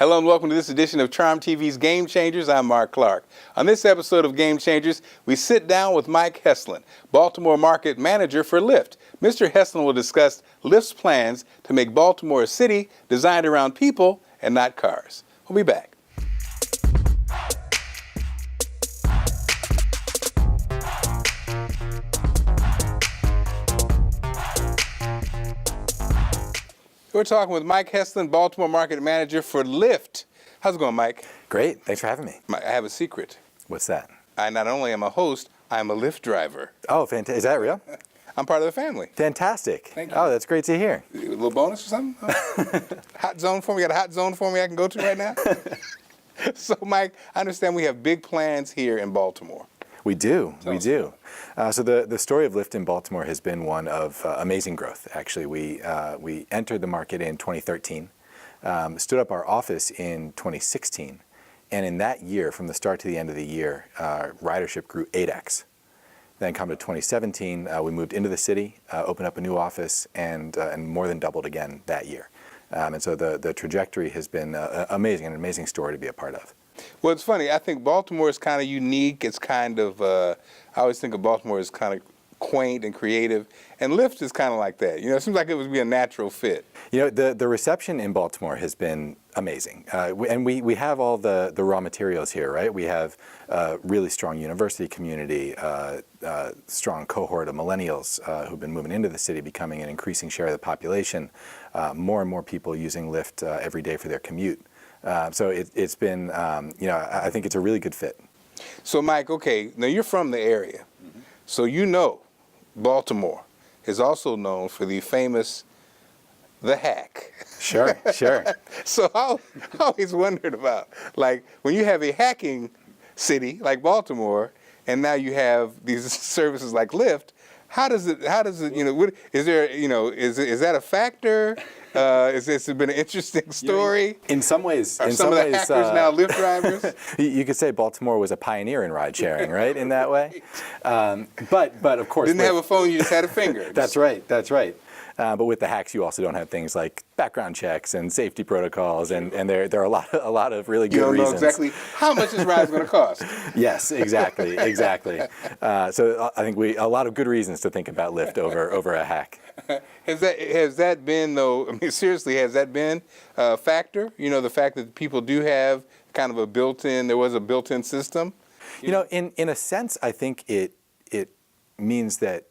Hello and welcome to this edition of CharmTV's Game Changers. I'm Mark Clark. On this episode of Game Changers, we sit down with Mike Heslin, Baltimore Market Manager for Lyft. Mr. Heslin will discuss Lyft's plans to make Baltimore a city designed around people and not cars. We'll be back. We're talking with Mike Heslin, Baltimore Market Manager for Lyft. How's it going, Mike? Great. Thanks for having me. I have a secret. What's that? I not only am a host, I'm a Lyft driver. Oh, fantastic. Is that real? I'm part of the family. Fantastic. Thank you. Oh, that's great to hear. A little bonus or something? Hot zone for me? Got a hot zone for me I can go to right now? So, Mike, I understand we have big plans here in Baltimore. We do. We do. So the story of Lyft in Baltimore has been one of amazing growth. Actually, we entered the market in 2013, stood up our office in 2016, and in that year, from the start to the end of the year, ridership grew 8x. Then come to 2017, we moved into the city, opened up a new office, and more than doubled again that year. And so the trajectory has been amazing, an amazing story to be a part of. Well, it's funny. I think Baltimore is kind of unique. It's kind of, I always think of Baltimore as kind of quaint and creative, and Lyft is kind of like that. You know, it seems like it would be a natural fit. You know, the reception in Baltimore has been amazing. And we have all the raw materials here, right? We have a really strong university community, strong cohort of millennials who've been moving into the city, becoming an increasing share of the population, more and more people using Lyft every day for their commute. So it's been, you know, I think it's a really good fit. So, Mike, okay, now you're from the area, so you know Baltimore is also known for the famous The Hack. Sure, sure. So I always wondered about, like, when you have a hacking city like Baltimore, and now you have these services like Lyft, how does it, you know, is there, you know, is that a factor? Has this been an interesting story? In some ways, Are some of the hackers now Lyft drivers? You could say Baltimore was a pioneer in ride sharing, right? In that way, but of course didn't have a phone; you just had a finger. That's right. That's right. But with the hacks, you also don't have things like background checks and safety protocols, and there are a lot of really good reasons. You don't know exactly how much this ride is going to cost. Yes, exactly, exactly. So I think a lot of good reasons to think about Lyft over a hack. Has that been, though, I mean, seriously, has that been a factor? You know, the fact that people do have kind of a there was a built-in system? You know, in a sense, I think it means that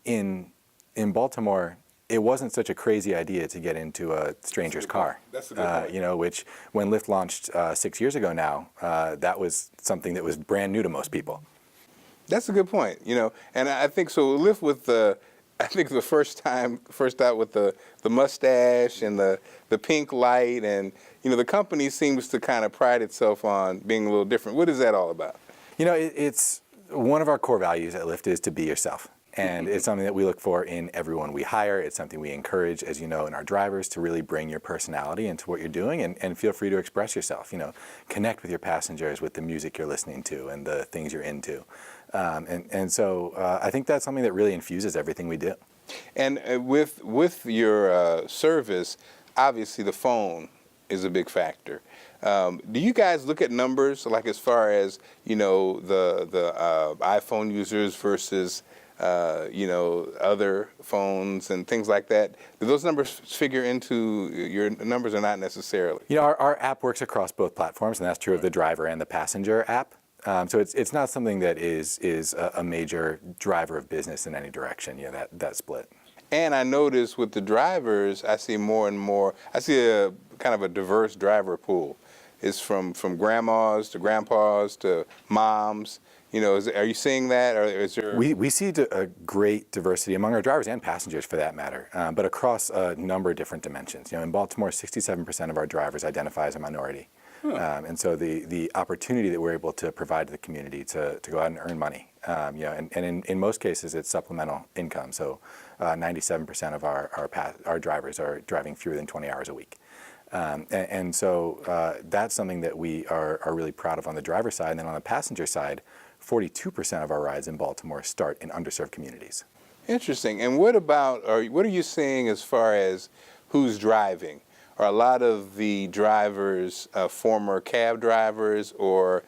in Baltimore, it wasn't such a crazy idea to get into a stranger's car. That's a good point. You know, which when Lyft launched 6 years ago now, that was something that was brand new to most people. That's a good point, you know, and I think so. Lyft with I think the first out with the mustache and the pink light, and you know, the company seems to kind of pride itself on being a little different. What is that all about? You know, it's one of our core values at Lyft is to be yourself. And it's something that we look for in everyone we hire. It's something we encourage, as you know, in our drivers to really bring your personality into what you're doing, and feel free to express yourself. You know, connect with your passengers with the music you're listening to and the things you're into. So I think that's something that really infuses everything we do. And with your service, obviously the phone is a big factor. Do you guys look at numbers, like as far as, you know, the iPhone users versus you know, other phones and things like that? Do those numbers figure into your numbers or not necessarily? You know, our app works across both platforms, and that's true of the driver and the passenger app. So it's not something that is a major driver of business in any direction, you know, that split. And I notice with the drivers, I see more and more, I see a kind of a diverse driver pool. It's from grandmas to grandpas to moms. You know, are you seeing that, or is there? We see a great diversity among our drivers and passengers, for that matter, but across a number of different dimensions. You know, in Baltimore, 67% of our drivers identify as a minority, and so the opportunity that we're able to provide to the community to go out and earn money, you know, and in most cases it's supplemental income. So 97% of our drivers are driving fewer than 20 hours a week. And so that's something that we are really proud of on the driver side. And then on the passenger side, 42% of our rides in Baltimore start in underserved communities. Interesting. And what about, what are you seeing as far as who's driving? are a lot of the drivers former cab drivers, or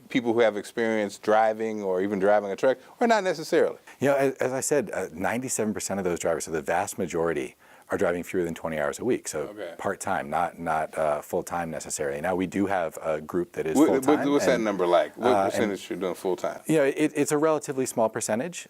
people who have experience driving or even driving a truck, or not necessarily? As I said, 97% of those drivers, so the vast majority, are driving fewer than 20 hours a week, so Okay. part-time, not full-time necessarily. Now, we do have a group that is Full-time. full-time. What's that number like? What and percentage you're doing full-time? it's a relatively small percentage,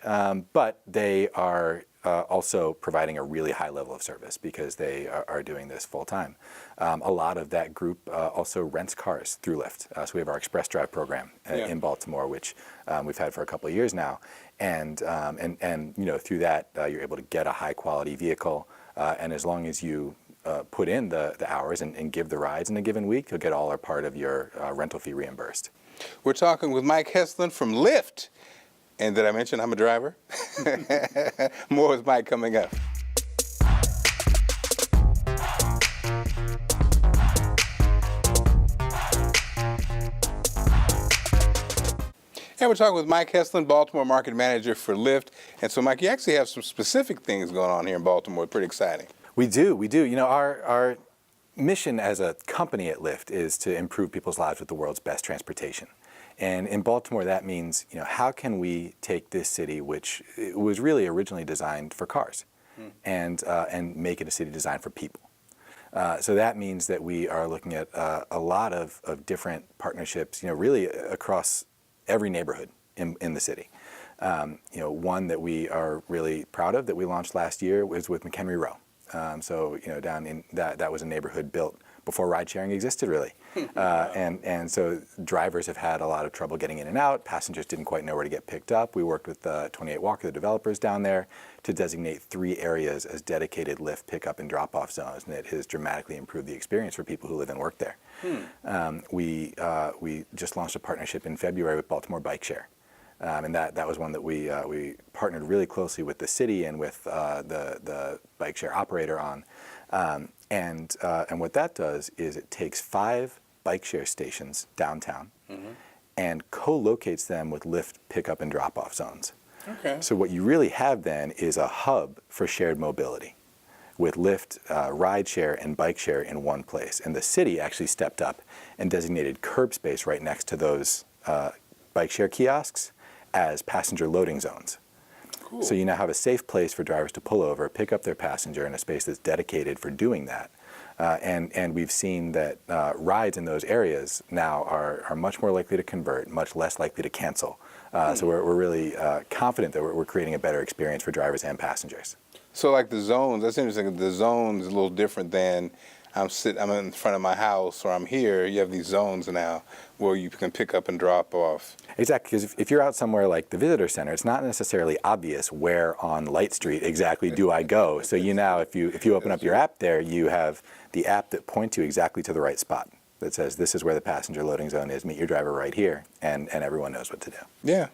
but they are also providing a really high level of service because they are doing this full-time. A lot of that group also rents cars through Lyft. So we have our Express Drive program in Baltimore, which we've had for a couple of years now. And through that, you're able to get a high-quality vehicle. And as long as you put in the hours and give the rides in a given week, you'll get all or part of your rental fee reimbursed. We're talking with Mike Heslin from Lyft. And did I mention I'm a driver? More with Mike coming up. And we're talking with Mike Heslin, Baltimore Market Manager for Lyft. And so, Mike, you actually have some specific things going on here in Baltimore. Pretty exciting. We do. Our mission as a company at Lyft is to improve people's lives with the world's best transportation. And in Baltimore, that means, how can we take this city, which was really originally designed for cars, and make it a city designed for people? So that means that we are looking at a lot of different partnerships, really across every neighborhood in the city. One that we are really proud of that we launched last year was with McHenry Row. Down in that was a neighborhood built before ride sharing existed, really. And so drivers have had a lot of trouble getting in and out. Passengers didn't quite know where to get picked up. We worked with 28 Walker, the developers down there, to designate 3 areas as dedicated Lyft pickup and drop-off zones, and it has dramatically improved the experience for people who live and work there. We just launched a partnership in February with Baltimore Bike Share. And that was one that we partnered really closely with the city and with the bike share operator on. And what that does is it takes 5 bike share stations downtown and co-locates them with Lyft pickup and drop-off zones. Okay. So what you really have then is a hub for shared mobility with Lyft ride share and bike share in one place. And the city actually stepped up and designated curb space right next to those bike share kiosks as passenger loading zones. Cool. So you now have a safe place for drivers to pull over, pick up their passenger in a space that's dedicated for doing that. And we've seen that rides in those areas now are much more likely to convert, much less likely to cancel. So we're really confident that we're creating a better experience for drivers and passengers. So like the zones, that's interesting. The zones is a little different than I'm in front of my house or I'm here. You have these zones now where you can pick up and drop off. Exactly, because if you're out somewhere like the visitor center, it's not necessarily obvious where on Light Street exactly do I go. So now if you open up your app there, you have the app that points you exactly to the right spot that says this is where the passenger loading zone is, meet your driver right here, and everyone knows what to do. Yeah,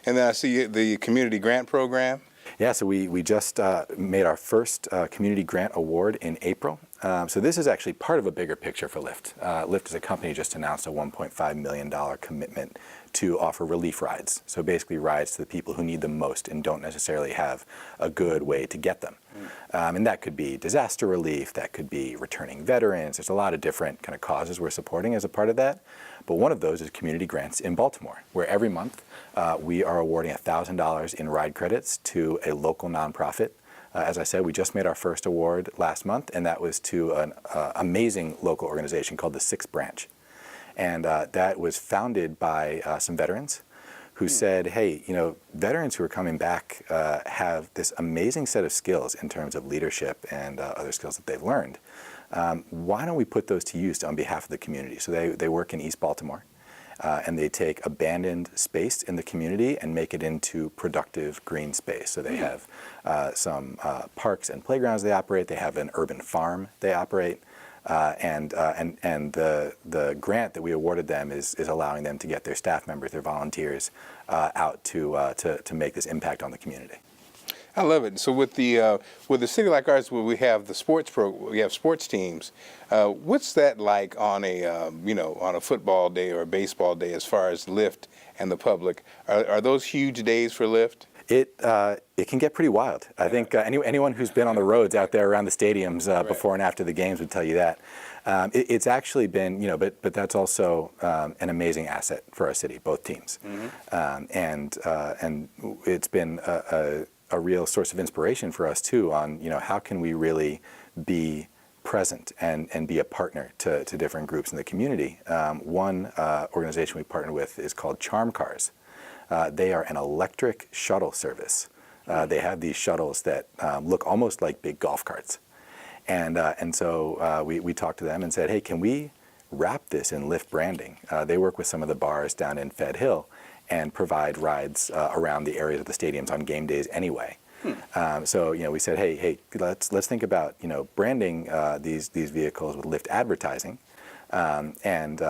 and then I see the community grant program. Yeah, so we just made our first community grant award in April. So this is actually part of a bigger picture for Lyft. Lyft as a company just announced a $1.5 million commitment to offer relief rides. So basically rides to the people who need them most and don't necessarily have a good way to get them. And that could be disaster relief, that could be returning veterans. There's a lot of different kind of causes we're supporting as a part of that. But one of those is community grants in Baltimore, where every month we are awarding $1,000 in ride credits to a local nonprofit. As I said, we just made our first award last month, and that was to an amazing local organization called the Sixth Branch. And that was founded by some veterans who said, hey, veterans who are coming back have this amazing set of skills in terms of leadership and other skills that they've learned. Why don't we put those to use on behalf of the community? So they work in East Baltimore. And they take abandoned space in the community and make it into productive green space. So they have some parks and playgrounds they operate. They have an urban farm they operate. And the grant that we awarded them is allowing them to get their staff members, their volunteers, out to make this impact on the community. I love it. So with a city like ours, where we have the we have sports teams, what's that like on a football day or a baseball day as far as Lyft and the public? Are those huge days for Lyft? It can get pretty wild. I think anyone who's been on the roads out there around the stadiums before and after the games would tell you that. It's actually been, but that's also an amazing asset for our city, both teams. And it's been a real source of inspiration for us too on, how can we really be present and be a partner to different groups in the community. One organization we partner with is called CharmCars. They are an electric shuttle service. They have these shuttles that look almost like big golf carts. And so we talked to them and said, hey, can we wrap this in Lyft branding? They work with some of the bars down in Fed Hill and provide rides around the areas of the stadiums on game days anyway. So we said, hey, let's think about branding these vehicles with Lyft advertising, and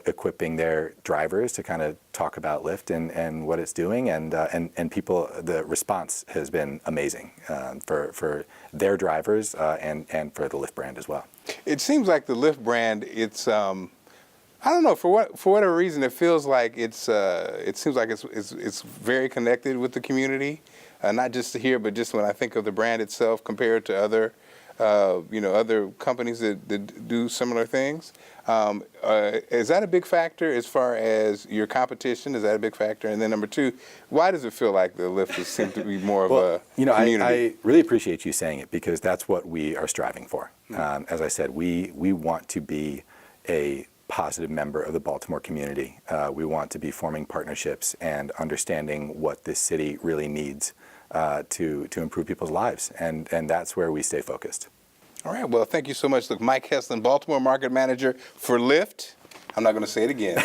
equipping their drivers to kind of talk about Lyft and what it's doing, and people. The response has been amazing for their drivers and for the Lyft brand as well. It seems like the Lyft brand, it's I don't know, for whatever reason, it feels like it seems like it's very connected with the community, not just here, but just when I think of the brand itself compared to other other companies that do similar things. Is that a big factor as far as your competition? Is that a big factor? And then number two, why does it feel like the Lyft seems to be more of a community? I really appreciate you saying it, because that's what we are striving for. As I said, we want to be a positive member of the Baltimore community. We want to be forming partnerships and understanding what this city really needs to improve people's lives, and that's where we stay focused. All right, well, thank you so much. Look, Mike Heslin, Baltimore Market Manager for Lyft. I'm not going to say it again,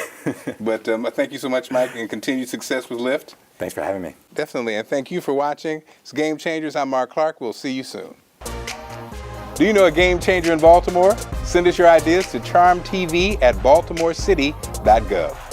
but thank you so much, Mike, and continued success with Lyft. Thanks for having me. Definitely, and thank you for watching. It's Game Changers. I'm Mark Clark. We'll see you soon. Do you know a game changer in Baltimore? Send us your ideas to CharmTV@baltimorecity.gov.